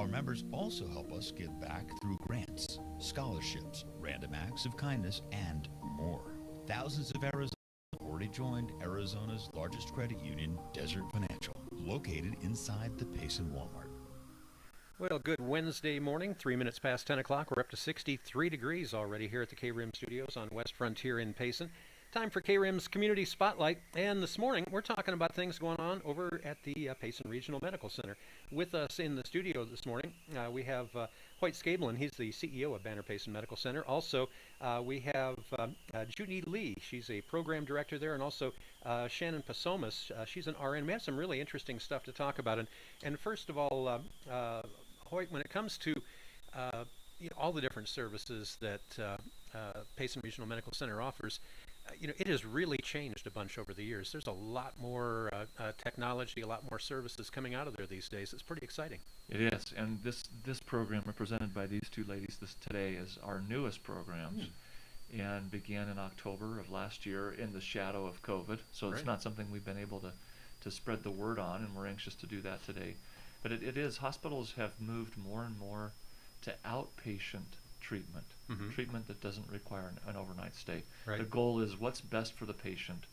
Our members also help us give back through grants, scholarships, random acts of kindness, and more. Thousands of Arizonans have already joined Arizona's largest credit union, Desert Financial, located inside the Payson Walmart. Well, good Wednesday morning, 3 minutes past 10 o'clock. We're up to 63 degrees already here at the KRIM studios on West Frontier in Payson. Time for KRIM's Community Spotlight. And this morning, we're talking about things going on over at the Payson Regional Medical Center. With us in the studio this morning, we have Hoyt Scabelin. He's the CEO of Banner Payson Medical Center. Also, we have Judy Lee. She's a program director there. And also Shannon Pasomas. She's an RN. We have some really interesting stuff to talk about. And first of all, Hoyt, when it comes to all the different services that Payson Regional Medical Center offers, it has really changed a bunch over the years. There's a lot more technology, a lot more services coming out of there these days. It's pretty exciting. It is, and this program represented by these two ladies today is our newest program, and began in October of last year in the shadow of COVID. So it's not something we've been able to spread the word on, and we're anxious to do that today. But it is, hospitals have moved more and more to outpatient treatment, treatment that doesn't require an overnight stay. Right. The goal is what's best for the patient,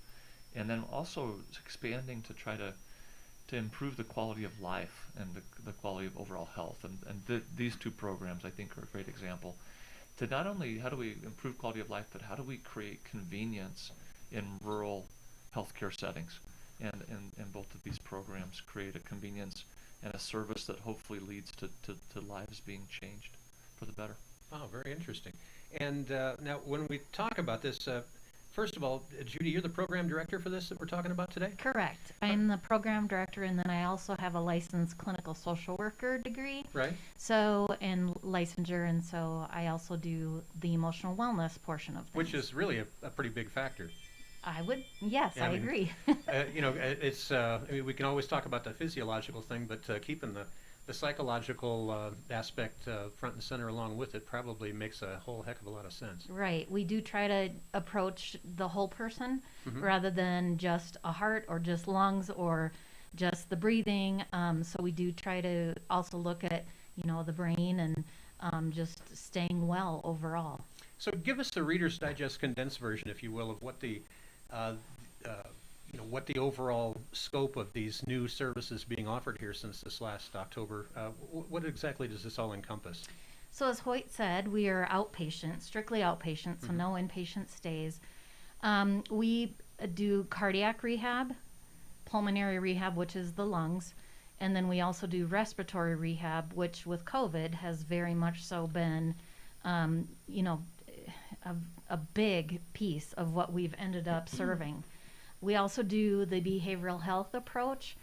and then also expanding to try to improve the quality of life and the quality of overall health. And these two programs, I think, are a great example to not only how do we improve quality of life, but how do we create convenience in rural healthcare settings. And both of these programs create a convenience and a service that hopefully leads to lives being changed for the better. Oh, very interesting. And now when we talk about this, first of all, Judy, you're the program director for this that we're talking about today? Correct. I'm the program director, and then I also have a licensed clinical social worker degree. Right. So, and licensure, and so I also do the emotional wellness portion of things. Which is really a pretty big factor. Yes, I agree. It's, we can always talk about the physiological thing, but keeping the psychological aspect front and center along with it probably makes a whole heck of a lot of sense. Right. We do try to approach the whole person rather than just a heart or just lungs or just the breathing. So we do try to also look at, the brain and just staying well overall. So give us the Reader's Digest condensed version, if you will, of what the what the overall scope of these new services being offered here since this last October. What exactly does this all encompass? So as Hoyt said, we are outpatient, strictly outpatient, so no inpatient stays. We do cardiac rehab, pulmonary rehab, which is the lungs, and then we also do respiratory rehab, which with COVID has very much so been, a big piece of what we've ended up serving. We also do the behavioral health approach,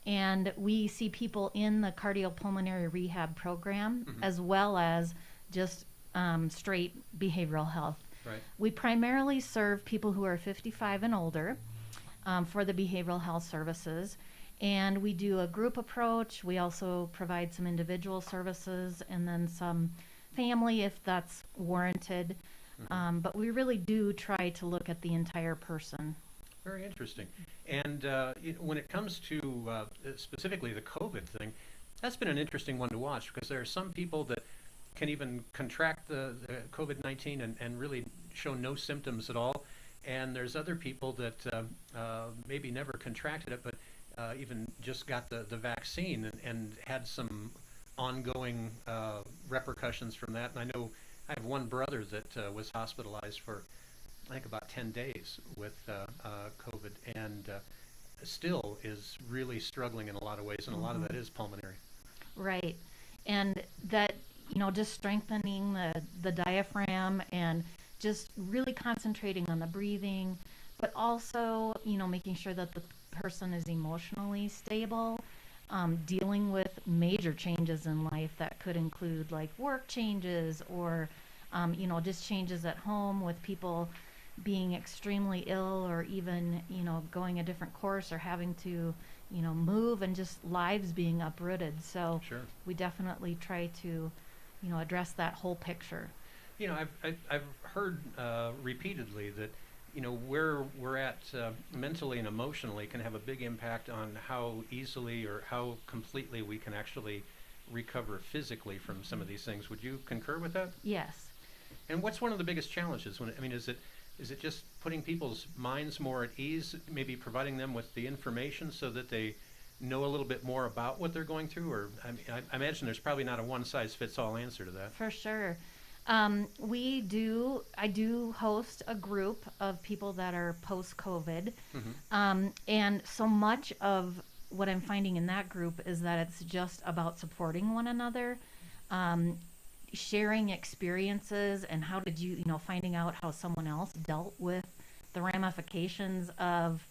and we see people in the cardiopulmonary rehab program as well as just straight behavioral health. Right. We primarily serve people who are 55 and older for the behavioral health services, and we do a group approach. We also provide some individual services and then some family if that's warranted. But we really do try to look at the entire person. Very interesting. And when it comes to specifically the COVID thing, that's been an interesting one to watch because there are some people that can even contract the COVID-19 and really show no symptoms at all. And there's other people that maybe never contracted it, but even just got the vaccine and had some ongoing repercussions from that. And I know I have one brother that was hospitalized for, I think, about 10 days with COVID and still is really struggling in a lot of ways, and a lot of that is pulmonary. Right. And that, just strengthening the diaphragm and just really concentrating on the breathing, but also, making sure that the person is emotionally stable, dealing with major changes in life that could include like work changes or, just changes at home with people being extremely ill or even, going a different course or having to, move and just lives being uprooted. So Sure. we definitely try to, address that whole picture. I've heard repeatedly that, where we're at mentally and emotionally can have a big impact on how easily or how completely we can actually recover physically from some of these things. Would you concur with that? Yes. And what's one of the biggest challenges? I mean, is it just putting people's minds more at ease, maybe providing them with the information so that they know a little bit more about what they're going through? Or I imagine there's probably not a one-size-fits-all answer to that. For sure. I do host a group of people that are post-COVID. And so much of what I'm finding in that group is that it's just about supporting one another, sharing experiences, and how did you know, finding out how someone else dealt with the ramifications of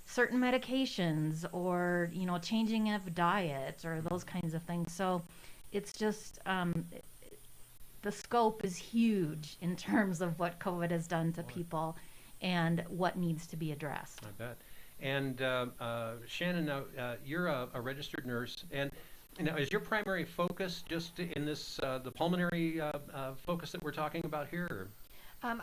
certain medications, or, you know, changing of diets, or those kinds of things. So it's just, the scope is huge in terms of what COVID has done to people and what needs to be addressed. I bet. And Shannon, now you're a registered nurse, and now is your primary focus just in this the pulmonary focus that we're talking about here? Or?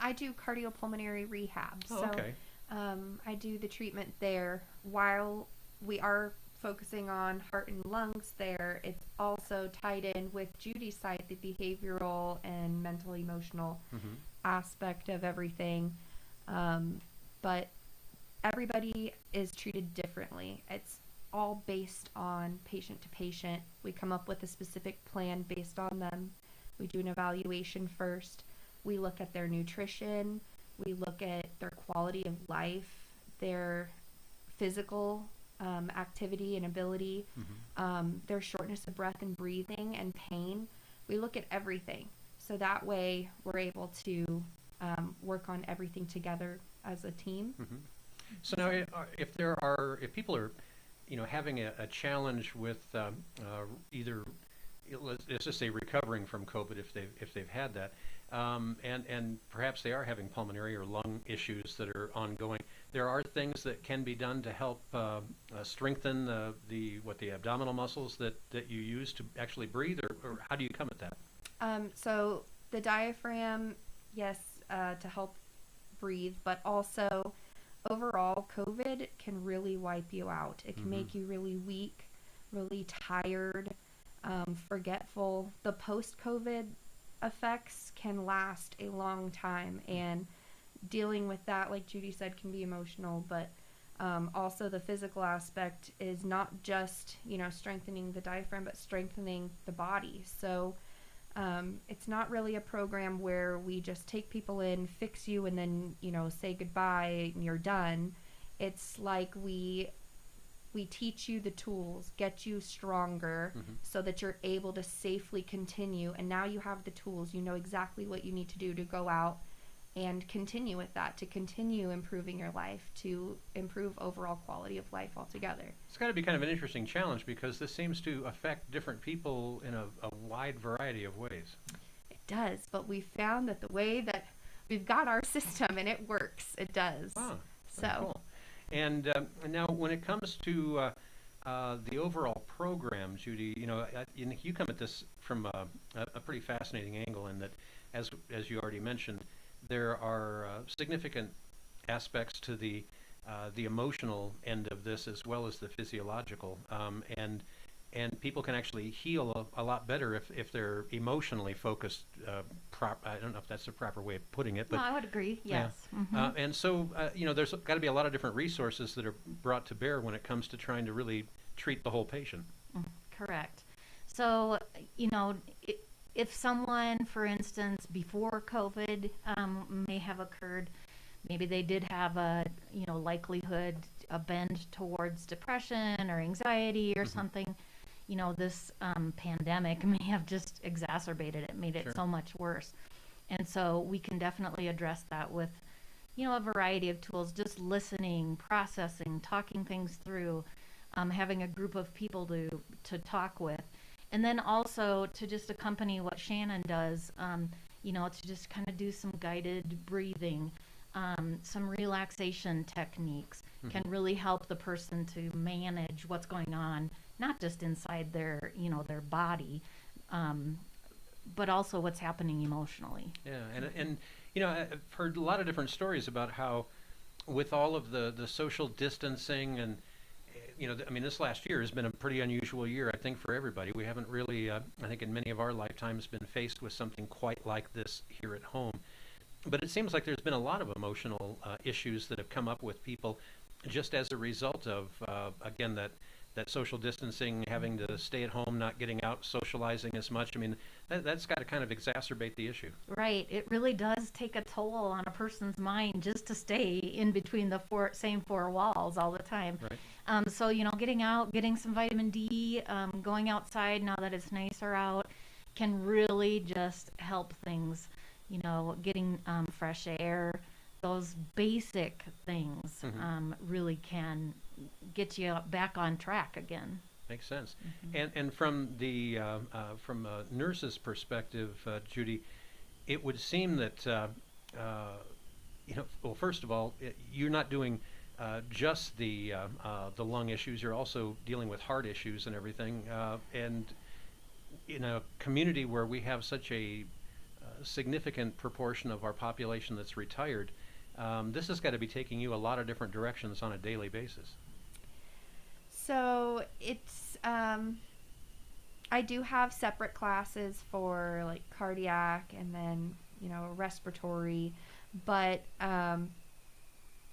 I do cardiopulmonary rehab. Oh, So okay. I do the treatment there. While we are focusing on heart and lungs there, it's also tied in with Judy's side, the behavioral and mental emotional aspect of everything. But everybody is treated differently. It's all based on patient to patient. We come up with a specific plan based on them. We do an evaluation first. We look at their nutrition. We look at their quality of life, their physical activity and ability, their shortness of breath and breathing and pain. We look at everything. So that way we're able to work on everything together as a team. So now, if people are, you know, having a challenge with either, let's just say, recovering from COVID, if they've had that, and perhaps they are having pulmonary or lung issues that are ongoing, there are things that can be done to help strengthen the abdominal muscles that you use to actually breathe, or how do you come at that? So the diaphragm, yes, to help breathe, but also overall, COVID can really wipe you out. It can make you really weak, really tired, forgetful. The post-COVID effects can last a long time, and dealing with that, like Judy said, can be emotional, but also the physical aspect is not just, you know, strengthening the diaphragm, but strengthening the body. So it's not really a program where we just take people in, fix you, and then, you know, say goodbye and you're done. It's like we teach you the tools, get you stronger so that you're able to safely continue. And now you have the tools, you know exactly what you need to do to go out and continue with that, to continue improving your life, to improve overall quality of life altogether. It's got to be kind of an interesting challenge, because this seems to affect different people in a wide variety of ways. It does, but we found that the way that we've got our system and it works, it does. Wow. So Cool. And now, when it comes to the overall program, Judy, you know, you come at this from a pretty fascinating angle, in that, as you already mentioned, there are significant aspects to the emotional end of this, as well as the physiological, and people can actually heal a lot better if they're emotionally focused. I don't know if that's the proper way of putting it, but No, I would agree. Yes. yeah. And so, you know, there's got to be a lot of different resources that are brought to bear when it comes to trying to really treat the whole patient. Correct. So, you know, if someone, for instance, before COVID may have occurred, maybe they did have a, you know, likelihood, a bend towards depression or anxiety or something, you know, this pandemic may have just exacerbated it, made it so much worse. And so we can definitely address that with, you know, a variety of tools, just listening, processing, talking things through, having a group of people to talk with. And then also to just accompany what Shannon does, you know, to just kind of do some guided breathing, some relaxation techniques can really help the person to manage what's going on, not just inside their, you know, their body, but also what's happening emotionally. Yeah, and you know, I've heard a lot of different stories about how, with all of the social distancing I mean, this last year has been a pretty unusual year, I think, for everybody. We haven't really, I think, in many of our lifetimes, been faced with something quite like this here at home. But it seems like there's been a lot of emotional issues that have come up with people just as a result of, again, that social distancing, having to stay at home, not getting out, socializing as much. I mean, that's got to kind of exacerbate the issue. Right. It really does take a toll on a person's mind just to stay in between the same four walls all the time. Right. So, getting out, getting some vitamin D, going outside now that it's nicer out can really just help things. Getting fresh air, those basic things really can get you back on track again. Makes sense. And from the from a nurse's perspective, Judy, it would seem that well, first of all, you're not doing just the lung issues. You're also dealing with heart issues and everything. And in a community where we have such a significant proportion of our population that's retired, this has got to be taking you a lot of different directions on a daily basis. So it's, I do have separate classes for like cardiac and then, respiratory, but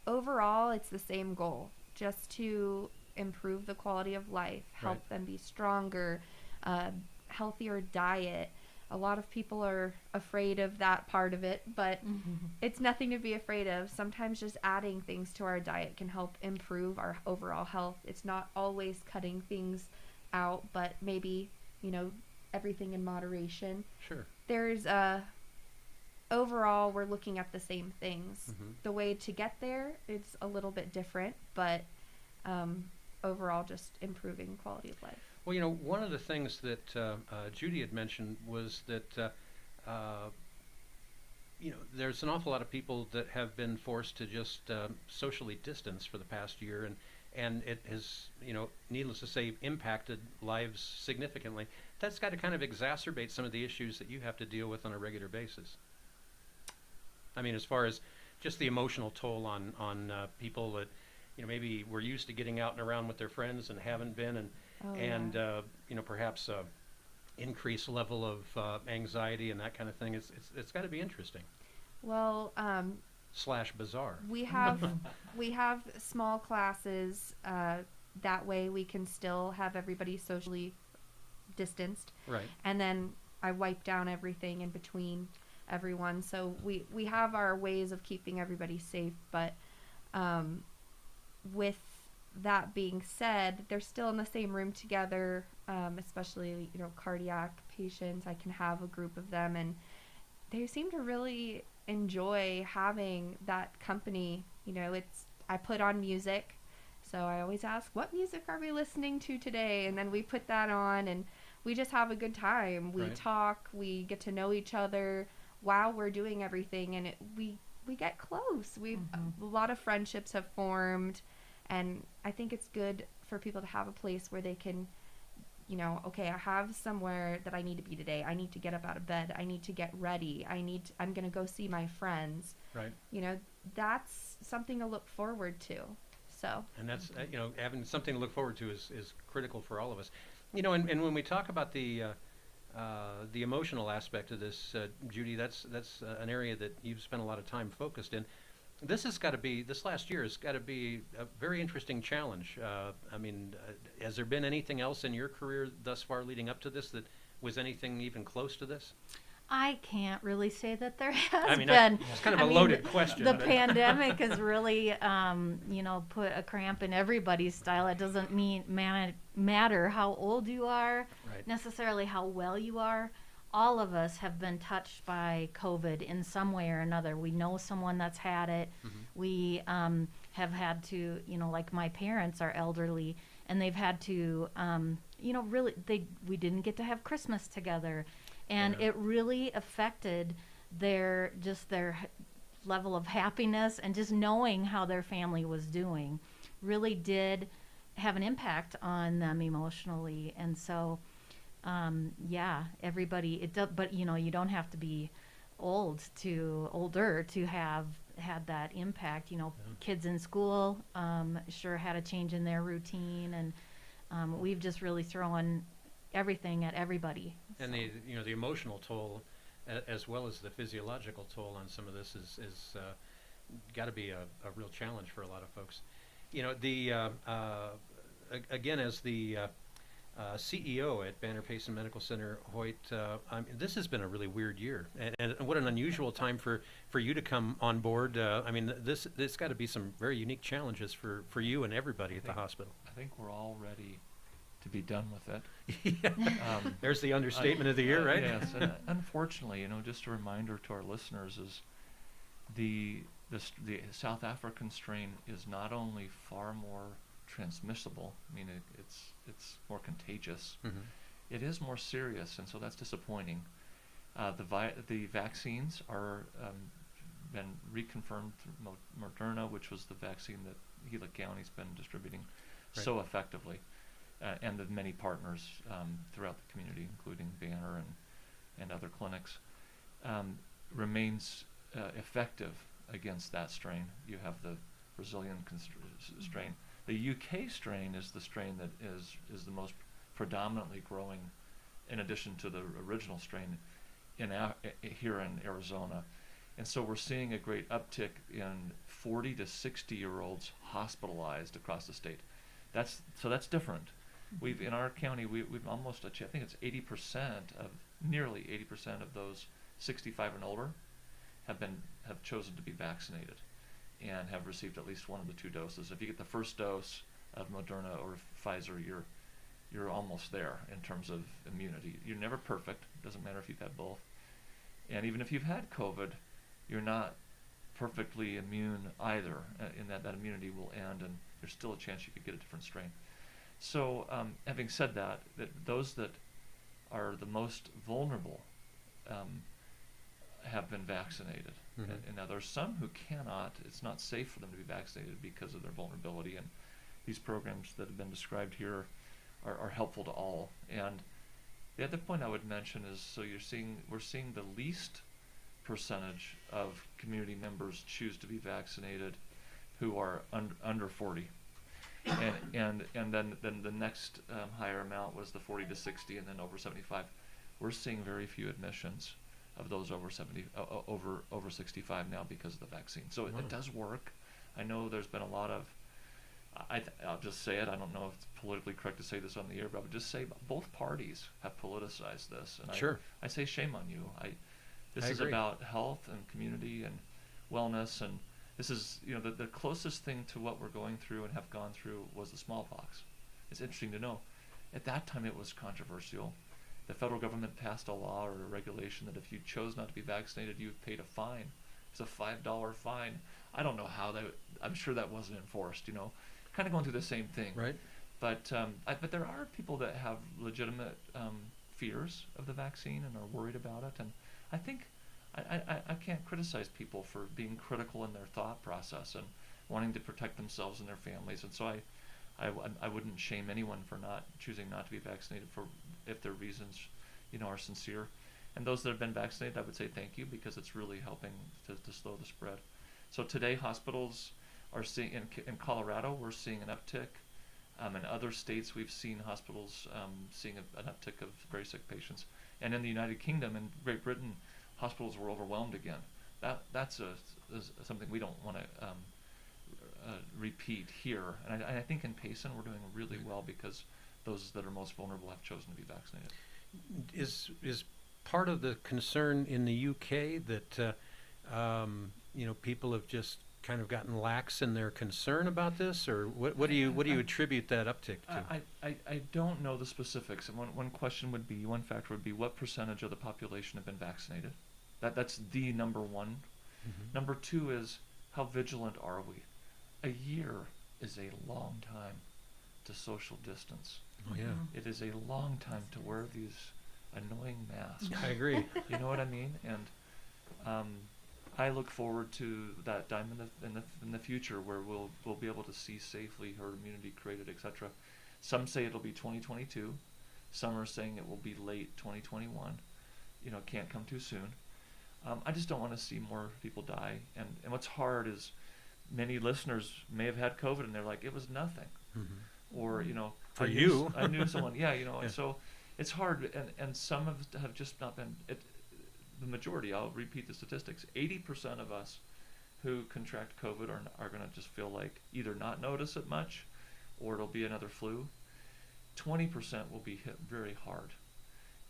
overall it's the same goal, just to improve the quality of life, help Right. them be stronger, healthier diet. A lot of people are afraid of that part of it, but it's nothing to be afraid of. Sometimes just adding things to our diet can help improve our overall health. It's not always cutting things out, but maybe, everything in moderation. Sure. There's overall, we're looking at the same things. The way to get there, it's a little bit different, but overall just improving quality of life. Well, one of the things that Judy had mentioned was that, there's an awful lot of people that have been forced to just socially distance for the past year, and it has, needless to say, impacted lives significantly. That's got to kind of exacerbate some of the issues that you have to deal with on a regular basis. I mean, as far as just the emotional toll on people that, maybe were used to getting out and around with their friends and haven't been, and perhaps increased level of anxiety and that kind of thing. It's got to be interesting. Well, / bizarre. we have small classes. That way we can still have everybody socially distanced. Right. And then I wipe down everything in between everyone. So we have our ways of keeping everybody safe, but with that being said, they're still in the same room together, especially, cardiac patients. I can have a group of them, and they seem to really enjoy having that company. I put on music, so I always ask, what music are we listening to today? And then we put that on, and we just have a good time. We Right. talk, we get to know each other while we're doing everything, and we get close. A lot of friendships have formed. And I think it's good for people to have a place where they can, okay, I have somewhere that I need to be today. I need to get up out of bed. I need to get ready. I'm going to go see my friends. Right. That's something to look forward to. So. And that's, having something to look forward to is critical for all of us. And when we talk about the emotional aspect of this, Judy, that's an area that you've spent a lot of time focused in. This last year has got to be a very interesting challenge. Has there been anything else in your career thus far leading up to this that was anything even close to this? I can't really say that there has been. It's kind of a loaded question. The pandemic has really, put a cramp in everybody's style. It doesn't matter how old you are, Right. necessarily how well you are. All of us have been touched by COVID in some way or another. We know someone that's had it. We have had to, like my parents are elderly, and they've had to, we didn't get to have Christmas together. And Yeah. it really affected their level of happiness, and just knowing how their family was doing really did have an impact on them emotionally. And so, everybody, it does, but you don't have to be older to have had that impact. Yeah. Kids in school sure had a change in their routine, and we've just really thrown everything at everybody. And So, the emotional toll, as well as the physiological toll on some of this is got to be a real challenge for a lot of folks. Again, as the CEO at Banner Payson Medical Center, Hoyt, this has been a really weird year, and what an unusual time for you to come on board. This got to be some very unique challenges for you and everybody at the hospital. I think we're all ready to be done with it. Yeah. There's the understatement of the year, right? Yes, and unfortunately, just a reminder to our listeners is the South African strain is not only far more transmissible. I mean, it's more contagious. Mm-hmm. It is more serious, and so that's disappointing. The vaccines are been reconfirmed through Moderna, which was the vaccine that Gila County's been distributing so effectively, and the many partners throughout the community, including Banner and other clinics, remains effective against that strain. You have the Brazilian strain. The UK strain is the strain that is the most predominantly growing, in addition to the original strain, here in Arizona. And so we're seeing a great uptick in 40 to 60-year-olds hospitalized across the state. That's different. We've in our county we've almost achieved, I think it's nearly 80% of those 65 and older have chosen to be vaccinated and have received at least one of the two doses. If you get the first dose of Moderna or Pfizer, you're almost there in terms of immunity. You're never perfect. It doesn't matter if you've had both. And even if you've had COVID, you're not perfectly immune either, in that immunity will end and there's still a chance you could get a different strain. So having said that those that are the most vulnerable have been vaccinated. Mm-hmm. And now there's some who cannot. It's not safe for them to be vaccinated because of their vulnerability, and these programs that have been described here are helpful to all. And the other point I would mention is, we're seeing the least percentage of community members choose to be vaccinated who are under 40. And then the next higher amount was the 40 to 60, and then over 75. We're seeing very few admissions of those over 65 now because of the vaccine. So it does work. I know there's been a lot of, I'll just say it, I don't know if it's politically correct to say this on the air, but I would just say both parties have politicized this. And Sure. I say shame on you. This I is agree. about health and community and wellness, and this is, the closest thing to what we're going through and have gone through was the smallpox. It's interesting to know. At that time it was controversial. The federal government passed a law or a regulation that if you chose not to be vaccinated, you paid a fine. It's a $5 fine. I don't know how I'm sure that wasn't enforced, kind of going through the same thing. Right. But but there are people that have legitimate fears of the vaccine and are worried about it. And I think I can't criticize people for being critical in their thought process and wanting to protect themselves and their families. And so I wouldn't shame anyone for not choosing not to be vaccinated if their reasons, are sincere. And those that have been vaccinated, I would say thank you, because it's really helping to slow the spread. So today hospitals are seeing, in Colorado, we're seeing an uptick. In other states, we've seen hospitals seeing an uptick of very sick patients. And in the United Kingdom and Great Britain, hospitals were overwhelmed again. That's something we don't want to repeat here. And I think in Payson we're doing really well because those that are most vulnerable have chosen to be vaccinated. Is part of the concern in the UK that people have just kind of gotten lax in their concern about this, or what do you attribute that uptick to? I don't know the specifics. And one factor would be what percentage of the population have been vaccinated. That's the number one. Mm-hmm. Number two is how vigilant are we? A year is a long time to social distance. Oh yeah. It is a long time to wear these annoying masks. I agree. You know what I mean? And I look forward to that time in the future where we'll be able to see safely herd immunity created, etc. Some say it'll be 2022. Some are saying it will be late 2021. It can't come too soon. I just don't want to see more people die. And what's hard is many listeners may have had COVID and they're like, it was nothing. Or, you know, For I knew you. I knew someone, yeah, you know, Yeah. and so it's hard. And some have just not been, the majority, I'll repeat the statistics, 80% of us who contract COVID are going to just feel like either not notice it much or it'll be another flu. 20% will be hit very hard.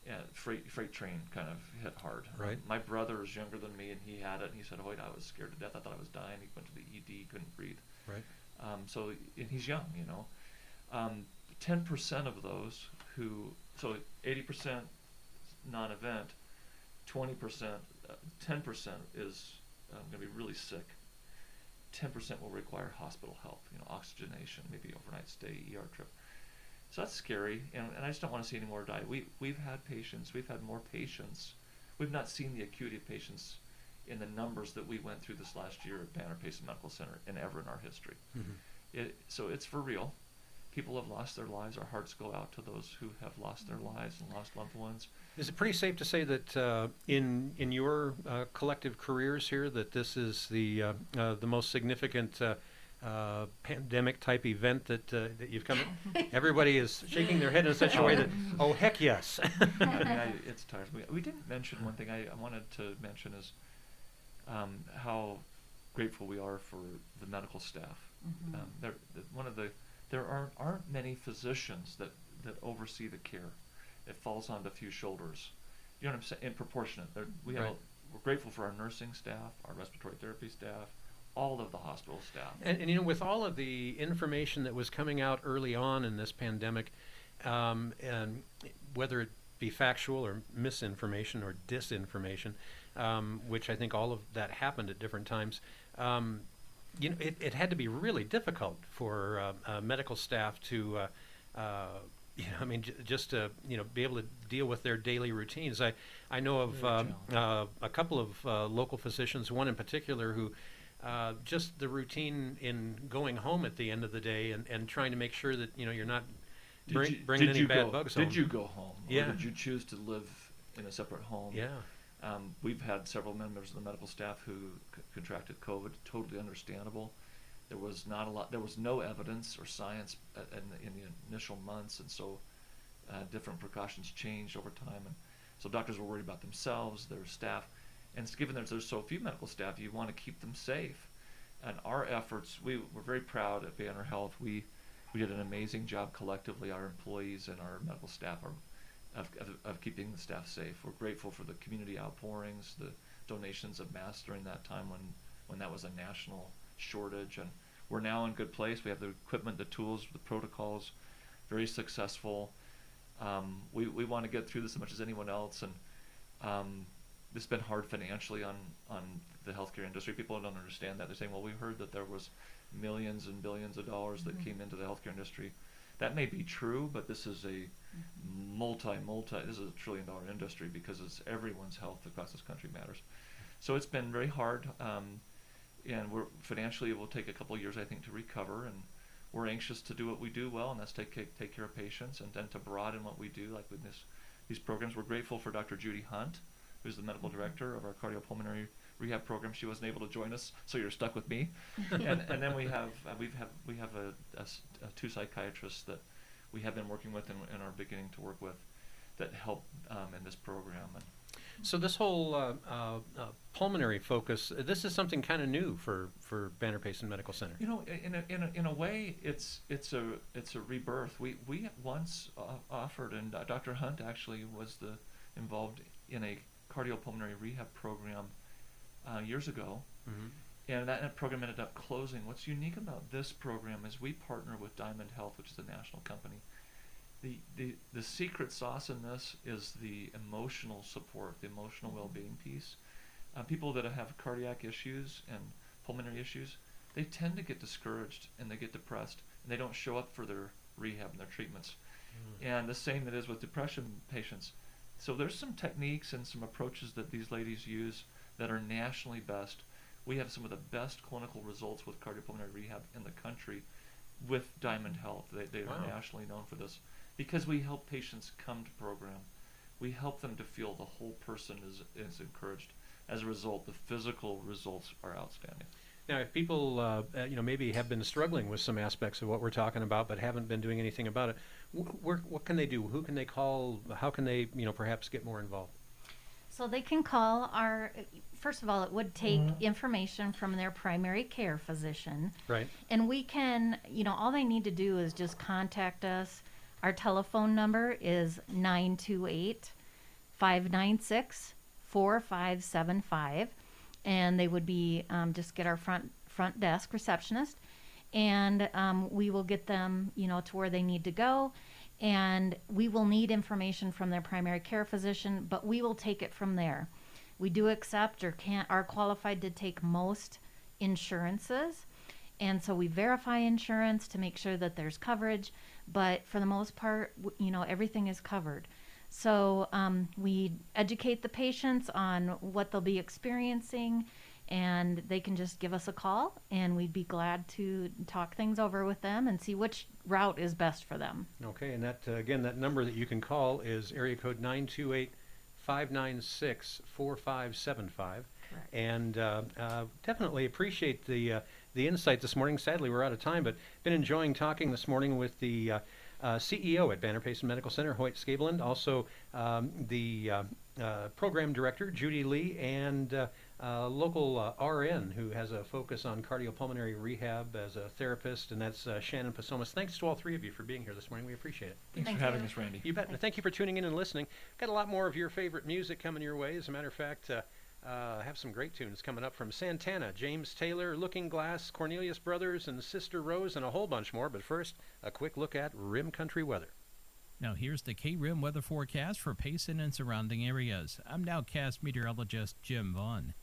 Yeah, freight train kind of hit hard. Right. My brother is younger than me, and he had it, and he said, "Hoyt, I was scared to death. I thought I was dying." He went to the ED, couldn't breathe. Right. So, and he's young, you know. 10% of those so 80% non-event, 20%, 10% is going to be really sick. 10% will require hospital help, you know, oxygenation, maybe overnight stay, ER trip. So that's scary, and I just don't want to see any more die. We've had patients, we've had more patients. We've not seen the acuity of patients in the numbers that we went through this last year at Banner Payson Medical Center and ever in our history. So it's for real. People have lost their lives. Our hearts go out to those who have lost their lives and lost loved ones. Is it pretty safe to say that in your collective careers here that this is the most significant pandemic type event that you've come? Everybody is shaking their head in such a way that, oh heck yes. I mean, it's tired. We didn't mention one thing I wanted to mention is how grateful we are for the medical staff. There aren't many physicians that oversee the care. It falls onto a few shoulders. You know what I'm saying? In proportionate. We're grateful for our nursing staff, our respiratory therapy staff, all of the hospital staff. And you know, with all of the information that was coming out early on in this pandemic, and whether it be factual or misinformation or disinformation, which I think all of that happened at different times, you know, it had to be really difficult for medical staff to, you know, I mean, just to, you know, be able to deal with their daily routines. I know of a couple of local physicians, one in particular who just the routine in going home at the end of the day and trying to make sure that, you know, you're not bringing any bad bugs home. Did you go home? Yeah. Or did you choose to live in a separate home? Yeah. We've had several members of the medical staff who contracted COVID. Totally understandable. There was not a lot. There was no evidence or science in the initial months, and so different precautions changed over time. And so doctors were worried about themselves, their staff, and given that there's so few medical staff, you want to keep them safe. And our efforts, we're very proud at Banner Health. We did an amazing job collectively. Our employees and our medical staff of keeping the staff safe. We're grateful for the community outpourings, the donations of masks during that time when that was a national shortage. And we're now in good place. We have the equipment, the tools, the protocols, very successful. We want to get through this as much as anyone else. And this has been hard financially on the healthcare industry. People don't understand that. They're saying, well, we heard that there was millions and billions of dollars that came into the healthcare industry. That may be true, but this is a this is a $1 trillion industry because it's everyone's health across this country matters. So it's been very hard, and financially it will take a couple of years, I think, to recover, and we're anxious to do what we do well, and that's take care of patients and then to broaden what we do, like with these programs. We're grateful for Dr. Judy Hunt, who's the medical director of our cardiopulmonary rehab program. She wasn't able to join us, so you're stuck with me. And then we have two psychiatrists that we have been working with and are beginning to work with that help in this program. And so this whole pulmonary focus, this is something kind of new for Banner Payson Medical Center. You know, in a way, it's a rebirth. We once offered, and Dr. Hunt actually was involved in a cardiopulmonary rehab program years ago, and that program ended up closing. What's unique about this program is we partner with Diamond Health, which is a national company. The secret sauce in this is the emotional support, the emotional well-being piece. People that have cardiac issues and pulmonary issues, they tend to get discouraged and they get depressed, and they don't show up for their rehab and their treatments. And the same it is with depression patients. So there's some techniques and some approaches that these ladies use that are nationally best. We have some of the best clinical results with cardiopulmonary rehab in the country with Diamond Health. They are nationally known for this because we help patients come to program. We help them to feel the whole person is encouraged. as a result, the physical results are outstanding. Now, if people, maybe have been struggling with some aspects of what we're talking about, but haven't been doing anything about it, what can they do? Who can they call? How can they, perhaps get more involved? So they can call first of all, it would take information from their primary care physician. Right. And we can, all they need to do is just contact us. Our telephone number is 928-596-4575. And they would be, just get our front desk receptionist. And we will get them, to where they need to go. And we will need information from their primary care physician, but we will take it from there. We do accept are qualified to take most insurances. And so we verify insurance to make sure that there's coverage, but for the most part, everything is covered. So we educate the patients on what they'll be experiencing, and they can just give us a call, and we'd be glad to talk things over with them and see which route is best for them. Okay, and that, again, that number that you can call is area code 928-596-4575. Correct. And definitely appreciate the insight this morning. Sadly, we're out of time, but been enjoying talking this morning with the CEO at Banner Payson Medical Center, Hoyt Scaveland, also the program director, Judy Lee, and local RN who has a focus on cardiopulmonary rehab as a therapist, and that's Shannon Pasomas. Thanks to all three of you for being here this morning. We appreciate it. Thanks Thank for having you. us, Randy. You bet. Thank you for tuning in and listening. Got a lot more of your favorite music coming your way. As a matter of fact, have some great tunes coming up from Santana, James Taylor, Looking Glass, Cornelius Brothers, and Sister Rose, and a whole bunch more. But first, a quick look at Rim Country weather. Now here's the KRIM weather forecast for Payson and surrounding areas. I'm nowcast meteorologist Jim Vaughn.